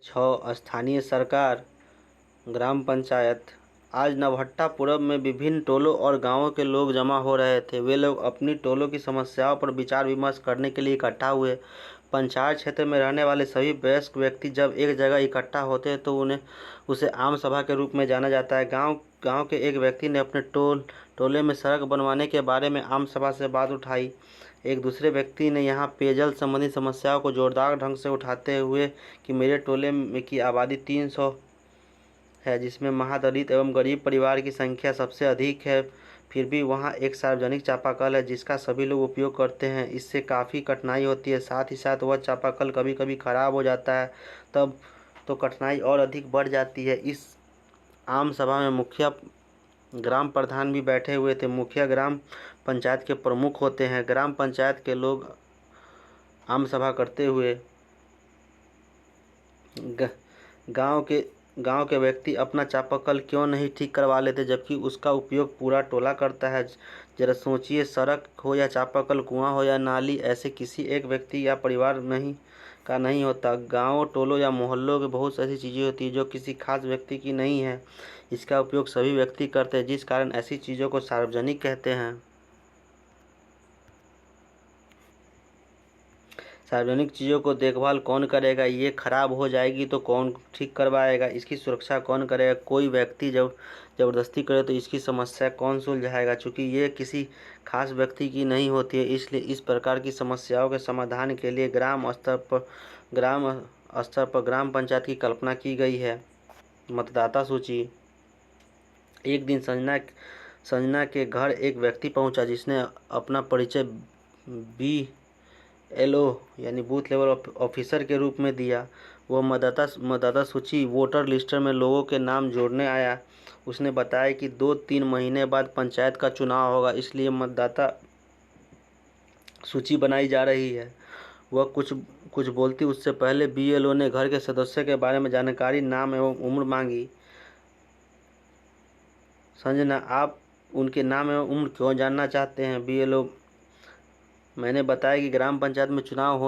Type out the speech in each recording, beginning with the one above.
स्थानीय सरकार ग्राम पंचायत। आज नवहट्टापुरम में विभिन्न टोलों और गांवों के लोग जमा हो रहे थे। वे लोग अपनी टोलों की समस्याओं पर विचार विमर्श करने के लिए इकट्ठा हुए। पंचायत क्षेत्र में रहने वाले सभी वयस्क व्यक्ति जब एक जगह इकट्ठा होते हैं तो उसे आम सभा के रूप में जाना जाता है। गांव के एक व्यक्ति ने अपने टोले में सड़क बनवाने के बारे में आम सभा से बात उठाई। एक दूसरे व्यक्ति ने यहाँ पेयजल संबंधी समस्याओं को जोरदार ढंग से उठाते हुए कि मेरे टोले में की आबादी 300 है, जिसमें महादलित एवं गरीब परिवार की संख्या सबसे अधिक है। फिर भी वहाँ एक सार्वजनिक चापाकल है जिसका सभी लोग उपयोग करते हैं। इससे काफ़ी कठिनाई होती है। साथ ही साथ वह चापाकल कभी कभी ख़राब हो जाता है, तब तो कठिनाई और अधिक बढ़ जाती है। इस आम सभा में मुखिया ग्राम प्रधान भी बैठे हुए थे। मुखिया ग्राम पंचायत के प्रमुख होते हैं। ग्राम पंचायत के लोग आम सभा करते हुए गांव के व्यक्ति अपना चापाकल क्यों नहीं ठीक करवा लेते, जबकि उसका उपयोग पूरा टोला करता है। जरा सोचिए, सड़क हो या चापाकल, कुआं हो या नाली, ऐसे किसी एक व्यक्ति या परिवार नहीं होता। गाँव, टोलों या मोहल्लों की बहुत ऐसी चीज़ें होती हैं जो किसी खास व्यक्ति की नहीं है। इसका उपयोग सभी व्यक्ति करते हैं, जिस कारण ऐसी चीज़ों को सार्वजनिक कहते हैं। सार्वजनिक चीज़ों को देखभाल कौन करेगा? ये खराब हो जाएगी तो कौन ठीक करवाएगा? इसकी सुरक्षा कौन करेगा? कोई व्यक्ति जब ज़बरदस्ती करे तो इसकी समस्या कौन सुलझाएगा? चूँकि ये किसी खास व्यक्ति की नहीं होती है, इसलिए इस प्रकार की समस्याओं के समाधान के लिए ग्राम स्तर पर ग्राम पंचायत की कल्पना की गई है। मतदाता सूची। एक दिन संजना के घर एक व्यक्ति पहुंचा जिसने अपना परिचय BLO यानी बूथ लेवल ऑफिसर के रूप में दिया। वह मतदाता सूची वोटर लिस्टर में लोगों के नाम जोड़ने आया। उसने बताया कि 2-3 महीने बाद पंचायत का चुनाव होगा, इसलिए मतदाता सूची बनाई जा रही है। वह कुछ बोलती उससे पहले BLO ने घर के सदस्यों के बारे में जानकारी, नाम एवं उम्र मांगी। संजना, आप उनके नाम एवं उम्र क्यों जानना चाहते हैं? BLO: मैंने बताया कि ग्राम पंचायत में चुनाव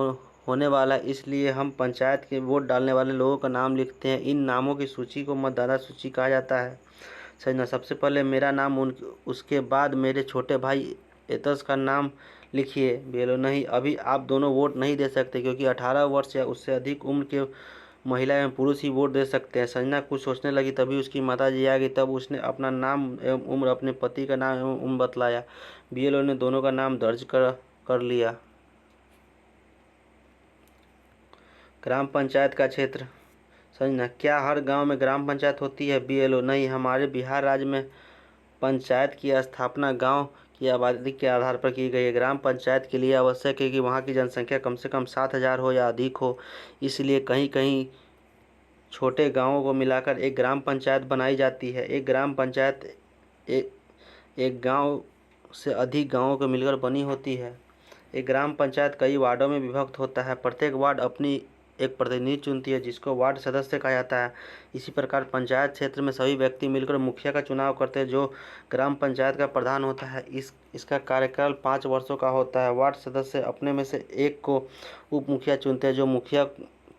होने वाला है, इसलिए हम पंचायत के वोट डालने वाले लोगों का नाम लिखते हैं। इन नामों की सूची को मतदाता सूची कहा जाता है। संजना, सबसे पहले मेरा नाम, उसके बाद मेरे छोटे भाई एतस का नाम लिखिए। BLO: नहीं, अभी आप दोनों वोट नहीं दे सकते क्योंकि 18 वर्ष या उससे अधिक उम्र के महिला एवं पुरुष ही वोट दे सकते हैं। संजना कुछ सोचने लगी, तभी उसकी माताजी आ गई। तब उसने अपना नाम एवं उम्र, अपने पति का नाम एवं उम्र बतलाया। BLO ने दोनों का नाम दर्ज कर लिया। ग्राम पंचायत का क्षेत्र। संजना, क्या हर गांव में ग्राम पंचायत होती है? BLO: नहीं, हमारे बिहार राज्य में पंचायत की स्थापना गांव की आबादी के आधार पर की गई है। ग्राम पंचायत के लिए आवश्यक है कि वहां की जनसंख्या कम से कम 7,000 हो या अधिक हो। इसलिए कहीं कहीं छोटे गांवों को मिलाकर एक ग्राम पंचायत बनाई जाती है। एक ग्राम पंचायत एक गांव से अधिक गांवों को मिलकर बनी होती है। एक ग्राम पंचायत कई वार्डों में विभक्त होता है। प्रत्येक वार्ड अपनी एक प्रतिनिधि चुनती है जिसको वार्ड सदस्य कहा जाता है। इसी प्रकार पंचायत क्षेत्र में सभी व्यक्ति मिलकर मुखिया का चुनाव करते हैं, जो ग्राम पंचायत का प्रधान होता है। इसका कार्यकाल 5 वर्षों का होता है। वार्ड सदस्य अपने में से एक को उप मुखिया चुनते हैं, जो मुखिया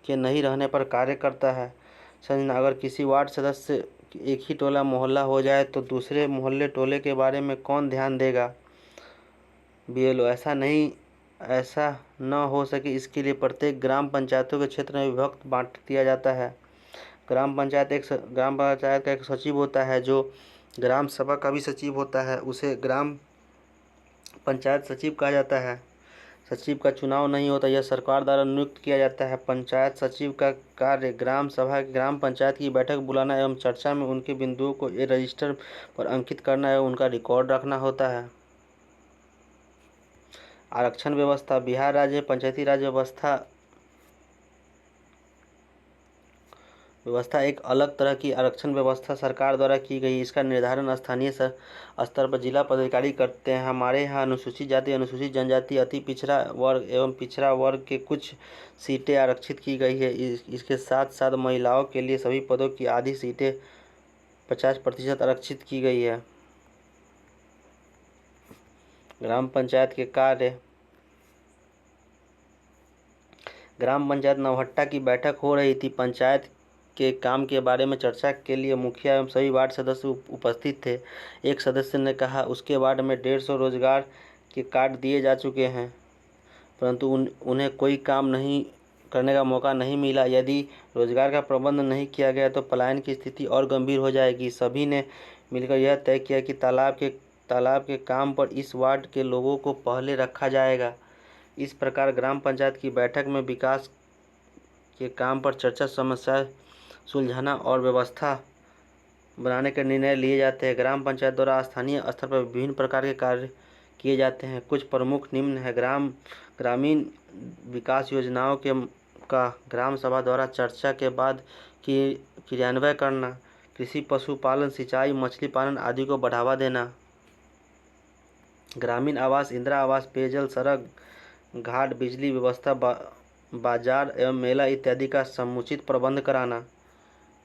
के नहीं रहने पर कार्य करता है। संजना, अगर किसी वार्ड सदस्य एक ही टोला मोहल्ला हो जाए तो दूसरे मोहल्ले टोले के बारे में कौन ध्यान देगा? BLO: ऐसा न हो सके, इसके लिए प्रत्येक ग्राम पंचायतों के क्षेत्र में विभक्त बांट दिया जाता है। ग्राम पंचायत का एक सचिव होता है जो ग्राम सभा का भी सचिव होता है। उसे ग्राम पंचायत सचिव कहा जाता है। सचिव का चुनाव नहीं होता, यह सरकार द्वारा नियुक्त किया जाता है। पंचायत सचिव का कार्य ग्राम सभा, ग्राम पंचायत की बैठक बुलाना एवं चर्चा में उनके बिंदुओं को रजिस्टर पर अंकित करना एवं उनका रिकॉर्ड रखना होता है। आरक्षण व्यवस्था। बिहार राज्य पंचायती राज व्यवस्था एक अलग तरह की आरक्षण व्यवस्था सरकार द्वारा की गई। इसका निर्धारण स्थानीय स्तर पर जिला पदाधिकारी करते हैं। हमारे यहाँ अनुसूचित जाति, अनुसूचित जनजाति, अति पिछड़ा वर्ग एवं पिछड़ा वर्ग के कुछ सीटें आरक्षित की गई है। इसके साथ साथ महिलाओं के लिए सभी पदों की आधी सीटें 50% आरक्षित की गई है। ग्राम पंचायत के कार्य। ग्राम पंचायत नौहट्टा की बैठक हो रही थी। पंचायत के काम के बारे में चर्चा के लिए मुखिया एवं सभी वार्ड सदस्य उपस्थित थे। एक सदस्य ने कहा, उसके वार्ड में 150 रोजगार के कार्ड दिए जा चुके हैं, परंतु उन्हें कोई काम नहीं करने का मौका नहीं मिला। यदि रोजगार का प्रबंध नहीं किया गया तो पलायन की स्थिति और गंभीर हो जाएगी। सभी ने मिलकर यह तय किया कि तालाब के काम पर इस वार्ड के लोगों को पहले रखा जाएगा। इस प्रकार ग्राम पंचायत की बैठक में विकास के काम पर चर्चा, समस्या सुलझाना और व्यवस्था बनाने के निर्णय लिए जाते हैं। ग्राम पंचायत द्वारा स्थानीय स्तर पर विभिन्न प्रकार के कार्य किए जाते हैं। कुछ प्रमुख निम्न है। ग्रामीण विकास योजनाओं का ग्राम सभा द्वारा चर्चा के बाद क्रियान्वयन करना। कृषि, पशुपालन, सिंचाई, मछली पालन आदि को बढ़ावा देना। ग्रामीण आवास, इंदिरा आवास, पेयजल, सड़क, घाट, बिजली व्यवस्था, बाजार एवं मेला इत्यादि का समुचित प्रबंध कराना।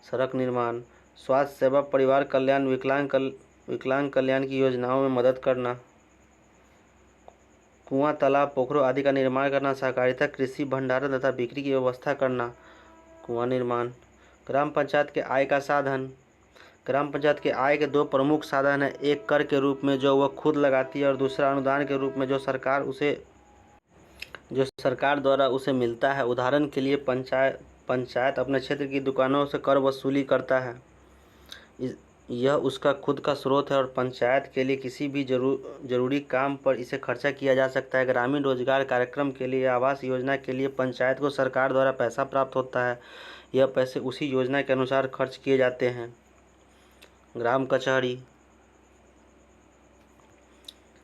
सड़क निर्माण, स्वास्थ्य सेवा, परिवार कल्याण, विकलांग कल्याण की योजनाओं में मदद करना। कुआं, तालाब, पोखरों आदि का निर्माण करना। सहकारिता, कृषि, भंडारण तथा बिक्री की व्यवस्था करना। कुआं निर्माण। ग्राम पंचायत के आय का साधन। ग्राम पंचायत के आय के दो प्रमुख साधन हैं। एक कर के रूप में जो वह खुद लगाती है और दूसरा अनुदान के रूप में जो सरकार द्वारा उसे मिलता है। उदाहरण के लिए पंचायत अपने क्षेत्र की दुकानों से कर वसूली करता है। यह उसका खुद का स्रोत है और पंचायत के लिए किसी भी जरूरी काम पर इसे खर्चा किया जा सकता है। ग्रामीण रोजगार कार्यक्रम के लिए, आवास योजना के लिए पंचायत को सरकार द्वारा पैसा प्राप्त होता है। यह पैसे उसी योजना के अनुसार खर्च किए जाते हैं। ग्राम कचहरी।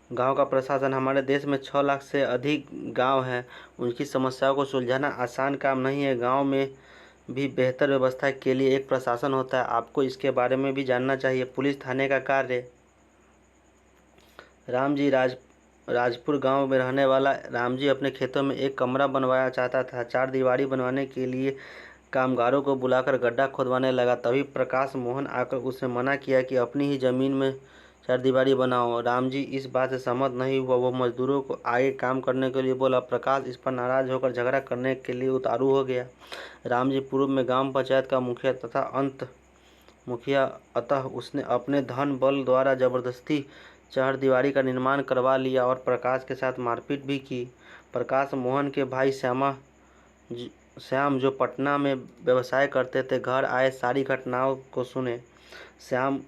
गांव का प्रशासन। हमारे देश में 6 लाख से अधिक गांव हैं। उनकी समस्याओं को सुलझाना आसान काम नहीं है। गांव में भी बेहतर व्यवस्था के लिए एक प्रशासन होता है। आपको इसके बारे में भी जानना चाहिए। पुलिस थाने का कार्य। राजपुर गांव में रहने वाला रामजी अपने खेतों में एक कमरा बनवाना चाहता था। 4 दीवारी बनवाने के लिए कामगारों को बुलाकर गड्ढा खोदवाने लगा। तभी प्रकाश मोहन आकर उसे मना किया कि अपनी ही जमीन में 4 दीवारी बनाओ। रामजी इस बात से सहमत नहीं हुआ। वो मजदूरों को आगे काम करने के लिए बोला। प्रकाश इस पर नाराज होकर झगड़ा करने के लिए उतारू हो गया। रामजी पूर्व में ग्राम पंचायत का मुखिया अतः उसने अपने धन बल द्वारा जबरदस्ती 4 दीवारी का निर्माण करवा लिया और प्रकाश के साथ मारपीट भी की। प्रकाश मोहन के भाई श्याम जो पटना में व्यवसाय करते थे, घर आए सारी घटनाओं को सुने। श्याम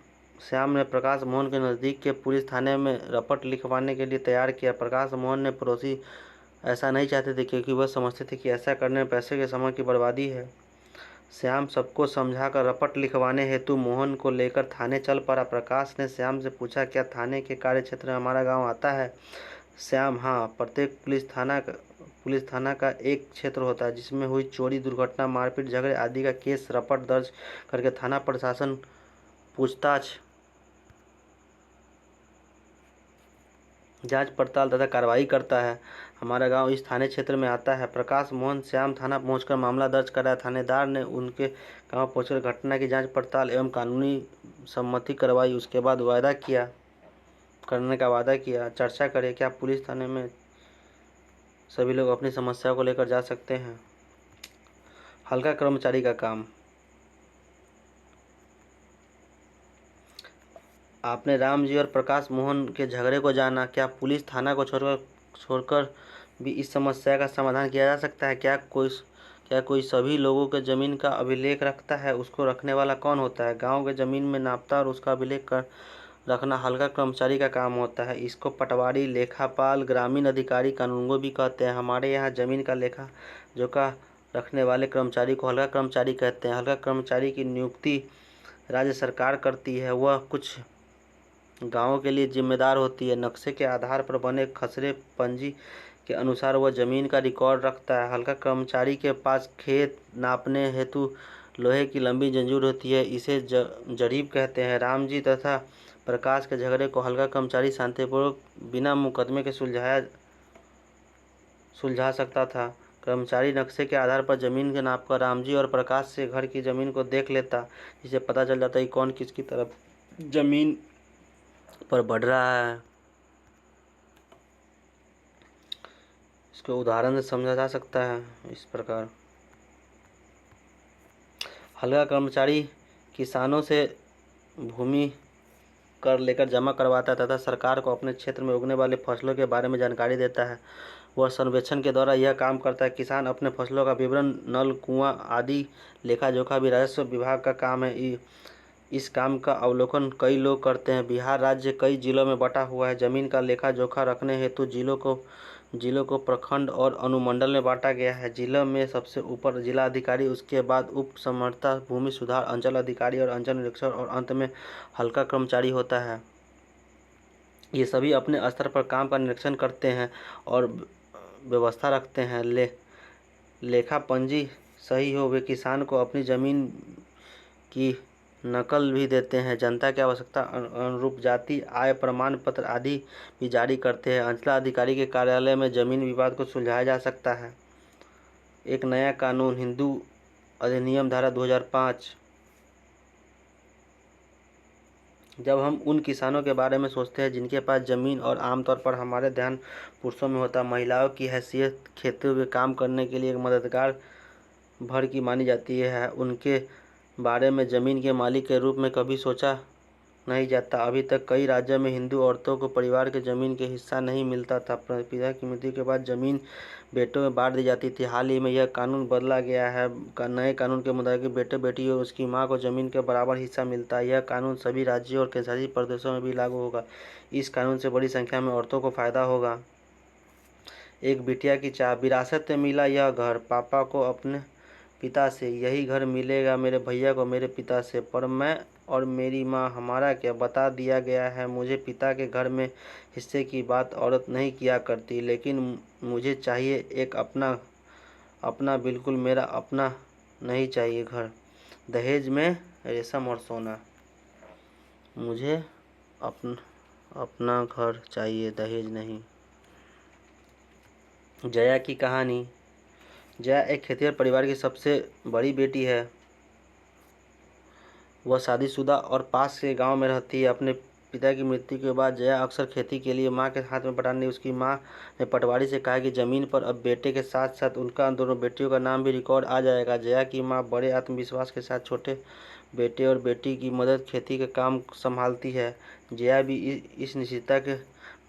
ने प्रकाश मोहन के नज़दीक के पुलिस थाने में रपट लिखवाने के लिए तैयार किया। प्रकाश मोहन ने पड़ोसी ऐसा नहीं चाहते थे, क्योंकि वह समझते थे कि ऐसा करने में पैसे के समय की बर्बादी है। श्याम सबको समझाकर रपट लिखवाने हेतु मोहन को लेकर थाने चल पड़ा। प्रकाश ने श्याम से पूछा, क्या थाने के कार्य क्षेत्र में हमारा गांव आता है? श्याम, हाँ, प्रत्येक पुलिस थाना का एक क्षेत्र होता है जिसमें हुई चोरी, दुर्घटना, मारपीट, झगड़े आदि का केस रपट दर्ज करके थाना प्रशासन पूछताछ, जांच पड़ताल तथा कार्रवाई करता है। हमारा गांव इस थाने क्षेत्र में आता है। प्रकाश मोहन श्याम थाना पहुंचकर मामला दर्ज कराया। थानेदार ने उनके गांव पहुंचकर घटना की जांच पड़ताल एवं कानूनी सम्मति करवाई। उसके बाद करने का वादा किया। चर्चा करें, क्या पुलिस थाने में सभी लोग अपनी समस्याओं को लेकर जा सकते हैं? हल्का कर्मचारी का काम। आपने राम जी और प्रकाश मोहन के झगड़े को जाना। क्या पुलिस थाना को छोड़कर भी इस समस्या का समाधान किया जा सकता है? क्या कोई सभी लोगों के ज़मीन का अभिलेख रखता है? उसको रखने वाला कौन होता है? गांव के ज़मीन में नापता और उसका अभिलेख रखना हल्का कर्मचारी का काम होता है। इसको पटवारी, लेखापाल, ग्रामीण अधिकारी, कानूनगो भी कहते हैं। हमारे यहाँ ज़मीन का लेखा जोखा रखने वाले कर्मचारी को हल्का कर्मचारी कहते हैं। हल्का कर्मचारी की नियुक्ति राज्य सरकार करती है। वह कुछ गाँवों के लिए जिम्मेदार होती है। नक्शे के आधार पर बने खसरे पंजी के अनुसार वह जमीन का रिकॉर्ड रखता है। हल्का कर्मचारी के पास खेत नापने हेतु लोहे की लंबी जंजीर होती है। इसे जरीब कहते हैं। राम जी तथा प्रकाश के झगड़े को हल्का कर्मचारी शांतिपूर्वक बिना मुकदमे के सुलझा सकता था। कर्मचारी नक्शे के आधार पर जमीन के नाप कर रामजी और प्रकाश से घर की जमीन को देख लेता, जिससे पता चल जाता कि कौन किसकी तरफ जमीन पर बढ़ रहा है। इसको उदाहरण से समझा जा सकता है इस प्रकार। हल्का कर्मचारी किसानों से भूमि कर लेकर जमा करवाता है तथा सरकार को अपने क्षेत्र में उगने वाले फसलों के बारे में जानकारी देता है। वह सर्वेक्षण के द्वारा यह काम करता है। किसान अपने फसलों का विवरण, नल, कुआं आदि लेखा जोखा भी राजस्व विभाग का काम है। इस काम का अवलोकन कई लोग करते हैं। बिहार राज्य कई जिलों में बटा हुआ है। जमीन का लेखा जोखा रखने हेतु जिलों को प्रखंड और अनुमंडल में बांटा गया है। जिलों में सबसे ऊपर जिला अधिकारी, उसके बाद उप समर्था, भूमि सुधार अंचल अधिकारी और अंचल निरीक्षक और अंत में हल्का कर्मचारी होता है। ये सभी अपने स्तर पर काम का निरीक्षण करते हैं और व्यवस्था रखते हैं। लेखा पंजी सही हो, वे किसान को अपनी जमीन की नकल भी देते हैं। जनता की आवश्यकता अनुरूप जाति आय प्रमाण पत्र आदि भी जारी करते हैं। अंचलाधिकारी के कार्यालय में जमीन विवाद को सुलझाया जा सकता है। एक नया कानून, हिंदू अधिनियम धारा 2005। जब हम उन किसानों के बारे में सोचते हैं जिनके पास ज़मीन और आमतौर पर हमारे ध्यान पुरुषों में होता है। महिलाओं की हैसियत खेतों में काम करने के लिए एक मददगार भर की मानी जाती है। उनके बारे में ज़मीन के मालिक के रूप में कभी सोचा नहीं जाता। अभी तक कई राज्यों में हिंदू औरतों को परिवार के ज़मीन के हिस्सा नहीं मिलता था। पिता की मृत्यु के बाद ज़मीन बेटों में बांट दी जाती थी। हाल ही में यह कानून बदला गया है। नए कानून के मुताबिक बेटे बेटी और उसकी मां को ज़मीन के बराबर हिस्सा मिलता है। यह कानून सभी राज्यों और केंद्रशासित प्रदेशों में भी लागू होगा। इस कानून से बड़ी संख्या में औरतों को फ़ायदा होगा। एक बिटिया की चाह, विरासत में मिला यह घर पापा को अपने पिता से, यही घर मिलेगा मेरे भैया को मेरे पिता से, पर मैं और मेरी माँ हमारा क्या, बता दिया गया है। मुझे पिता के घर में हिस्से की बात औरत नहीं किया करती, लेकिन मुझे चाहिए एक अपना बिल्कुल मेरा अपना नहीं चाहिए घर। दहेज में रेशम और सोना। मुझे अपना घर चाहिए, दहेज नहीं। जया की कहानी। जया एक खेतिहर परिवार की सबसे बड़ी बेटी है। वह शादीशुदा और पास के गांव में रहती है। अपने पिता की मृत्यु के बाद जया अक्सर खेती के लिए मां के हाथ में पटाने। उसकी मां ने पटवारी से कहा कि जमीन पर अब बेटे के साथ साथ उनका दोनों बेटियों का नाम भी रिकॉर्ड आ जाएगा। जया की मां बड़े आत्मविश्वास के साथ छोटे बेटे और बेटी की मदद खेती का काम संभालती है। जया भी इस निश्चितता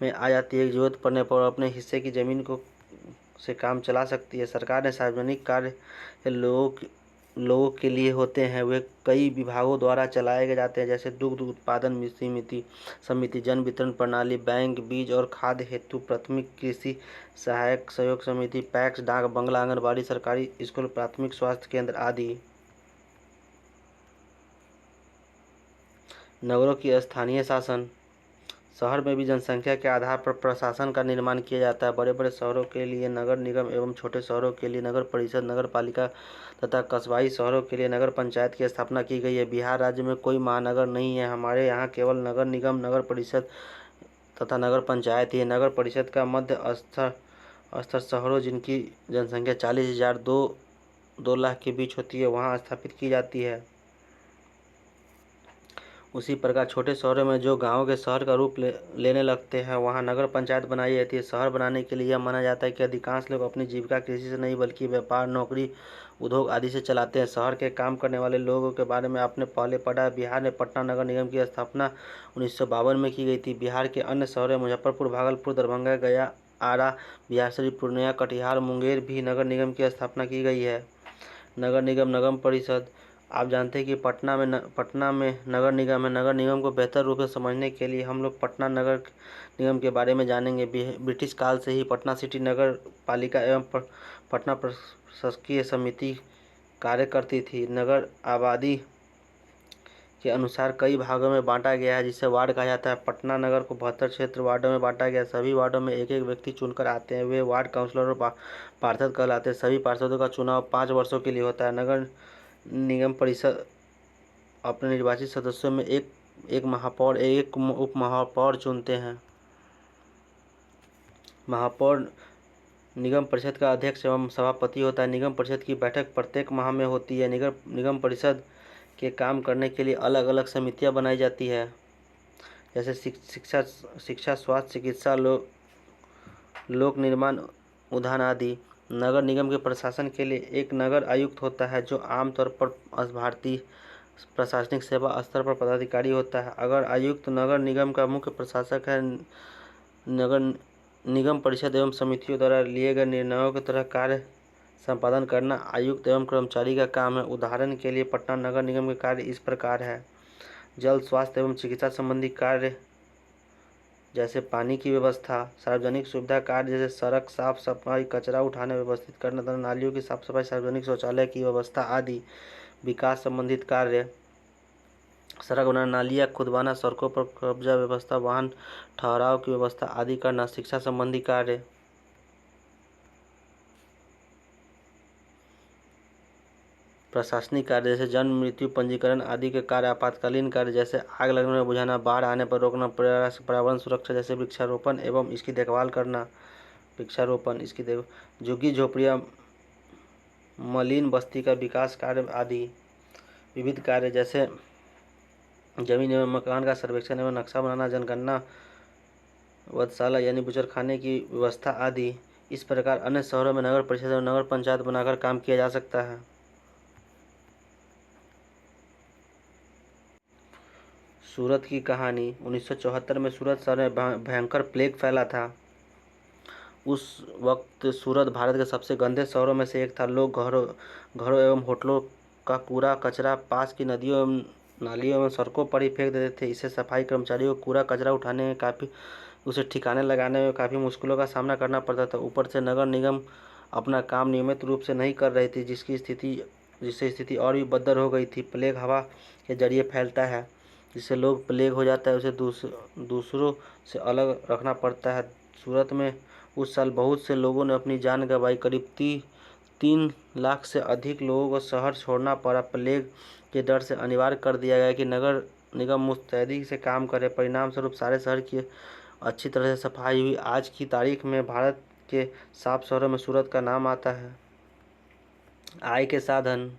में आ जाती है कि जरूरत पड़ने पर अपने हिस्से की जमीन को से काम चला सकती है। सरकार ने सार्वजनिक कार्य लोगों के लिए होते हैं। वे कई विभागों द्वारा चलाए जाते हैं, जैसे दुग्ध उत्पादन समिति, जन वितरण प्रणाली, बैंक, बीज और खाद हेतु प्राथमिक कृषि सहायक सहयोग समिति, पैक्स, डाक बंगला, आंगनबाड़ी, सरकारी स्कूल, प्राथमिक स्वास्थ्य केंद्र आदि। नगरों की स्थानीय शासन। शहर में भी जनसंख्या के आधार पर प्रशासन का निर्माण किया जाता है। बड़े बड़े शहरों के लिए नगर निगम एवं छोटे शहरों के लिए नगर परिषद, नगर पालिका तथा कस्बाई शहरों के लिए नगर पंचायत की स्थापना की गई है। बिहार राज्य में कोई महानगर नहीं है। हमारे यहाँ केवल नगर निगम, नगर परिषद तथा नगर पंचायत ही है। नगर परिषद का मध्य स्तर शहरों जिनकी जनसंख्या 40,000 2 लाख के बीच होती है वहाँ स्थापित की जाती है। उसी प्रकार छोटे शहरों में जो गाँव के शहर का रूप लेने लगते हैं वहाँ नगर पंचायत बनाई जाती है। शहर बनाने के लिए यह माना जाता है कि अधिकांश लोग अपनी जीविका कृषि से नहीं बल्कि व्यापार, नौकरी, उद्योग आदि से चलाते हैं। शहर के काम करने वाले लोगों के बारे में आपने पहले पढ़ा। बिहार में पटना नगर निगम की स्थापना 1952 में की गई थी। बिहार के अन्य शहरों मुजफ्फरपुर, भागलपुर, दरभंगा, गया, आरा, बिहारशरीफ, पूर्णिया, कटिहार, मुंगेर भी नगर निगम की स्थापना की गई है। नगर निगम, नगर परिषद। आप जानते हैं कि पटना में नगर निगम है। नगर निगम को बेहतर रूप से समझने के लिए हम लोग पटना नगर निगम के बारे में जानेंगे। ब्रिटिश काल से ही पटना सिटी नगर पालिका एवं पटना प्रशासकीय समिति कार्य करती थी। नगर आबादी के अनुसार कई भागों में बांटा गया है, जिसे वार्ड कहा जाता है। पटना नगर को 72 क्षेत्र वार्डों में बांटा गया है। सभी वार्डों में एक एक व्यक्ति चुनकर आते हैं। वे वार्ड काउंसलर और पार्षद कहलाते हैं। सभी पार्षदों का चुनाव 5 वर्षों के लिए होता है। नगर निगम परिषद अपने निर्वाचित सदस्यों में एक महापौर, एक उप महापौर चुनते हैं। महापौर निगम परिषद का अध्यक्ष एवं सभापति होता है। निगम परिषद की बैठक प्रत्येक माह में होती है। निगम परिषद के काम करने के लिए अलग अलग समितियां बनाई जाती है, जैसे शिक्षा, स्वास्थ्य, चिकित्सा, लोक निर्माण, उद्यान आदि। नगर निगम के प्रशासन के लिए एक नगर आयुक्त होता है जो आमतौर पर भारतीय प्रशासनिक सेवा स्तर पर पदाधिकारी होता है। अगर आयुक्त नगर निगम का मुख्य प्रशासक है, नगर निगम परिषद एवं समितियों द्वारा लिए गए निर्णयों की तरह कार्य संपादन करना आयुक्त एवं कर्मचारी का काम है। उदाहरण के लिए पटना नगर निगम के कार्य इस प्रकार है: जल, स्वास्थ्य एवं चिकित्सा संबंधी कार्य जैसे पानी की व्यवस्था, सार्वजनिक सुविधा कार्य जैसे सड़क साफ सफाई, कचरा उठाने व्यवस्थित करना तथा नालियों की साफ सफाई, सार्वजनिक शौचालय की व्यवस्था आदि। विकास संबंधित कार्य सड़क बनाना, नालियाँ खुदवाना, सड़कों पर कब्जा व्यवस्था, वाहन ठहराव की व्यवस्था आदि करना। शिक्षा संबंधी कार्य प्रशासनिक कार्य जैसे जन्म, मृत्यु, पंजीकरण आदि के कार्य। आपातकालीन कार्य जैसे आग लगने में बुझाना, बाढ़ आने पर रोकना, पर्यावरण सुरक्षा जैसे वृक्षारोपण एवं इसकी देखभाल करना। झुग्गी झोपड़ियाँ, मलिन बस्ती का विकास कार्य आदि। विविध कार्य जैसे जमीन एवं मकान का सर्वेक्षण एवं नक्शा बनाना, जनगणना, वधशाला यानी बुचड़खाने की व्यवस्था आदि। इस प्रकार अन्य शहरों में नगर परिषद और नगर पंचायत बनाकर काम किया जा सकता है। सूरत की कहानी। 1974 में सूरत शहर में भयंकर प्लेग फैला था। उस वक्त सूरत भारत के सबसे गंदे शहरों में से एक था। लोग घरों एवं होटलों का कूड़ा कचरा पास की नदियों एवं नालियों एवं सड़कों पर ही फेंक देते थे। इससे सफाई कर्मचारियों को कूड़ा कचरा उठाने में उसे ठिकाने लगाने में काफ़ी मुश्किलों का सामना करना पड़ता था। ऊपर से नगर निगम अपना काम नियमित रूप से नहीं कर रही थी, जिससे स्थिति और भी बदतर हो गई थी। प्लेग हवा के जरिए फैलता है, जिससे लोग प्लेग हो जाता है, उसे दूसरों से अलग रखना पड़ता है। सूरत में उस साल बहुत से लोगों ने अपनी जान गंवाई। करीब 3 लाख से अधिक लोगों को शहर छोड़ना पड़ा। प्लेग के डर से अनिवार्य कर दिया गया कि नगर निगम मुस्तैदी से काम करे। परिणाम स्वरूप सारे शहर की अच्छी तरह से सफाई हुई। आज की तारीख में भारत के साफ शहरों में सूरत का नाम आता है। आय के साधन।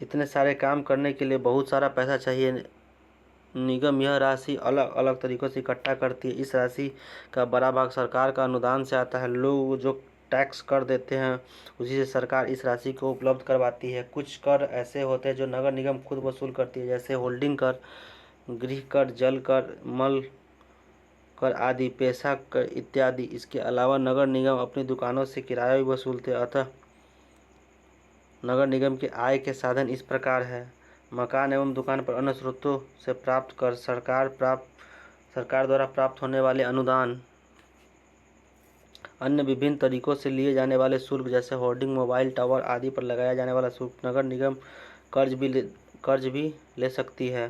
इतने सारे काम करने के लिए बहुत सारा पैसा चाहिए। निगम यह राशि अलग अलग तरीकों से इकट्ठा करती है। इस राशि का बड़ा भाग सरकार का अनुदान से आता है। लोग जो टैक्स कर देते हैं उसी से सरकार इस राशि को उपलब्ध करवाती है। कुछ कर ऐसे होते हैं जो नगर निगम खुद वसूल करती है, जैसे होल्डिंग कर, गृह कर, जल कर, मल कर आदि, पैसा कर इत्यादि। इसके अलावा नगर निगम अपनी दुकानों से किराया भी वसूलते हैं। अतः नगर निगम के आय के साधन इस प्रकार है: मकान एवं दुकान पर अन्य स्रोतों से प्राप्त कर, सरकार द्वारा प्राप्त होने वाले अनुदान, अन्य विभिन्न तरीकों से लिए जाने वाले शुल्क जैसे होर्डिंग, मोबाइल टावर आदि पर लगाया जाने वाला शुल्क। नगर निगम कर्ज भी ले सकती है।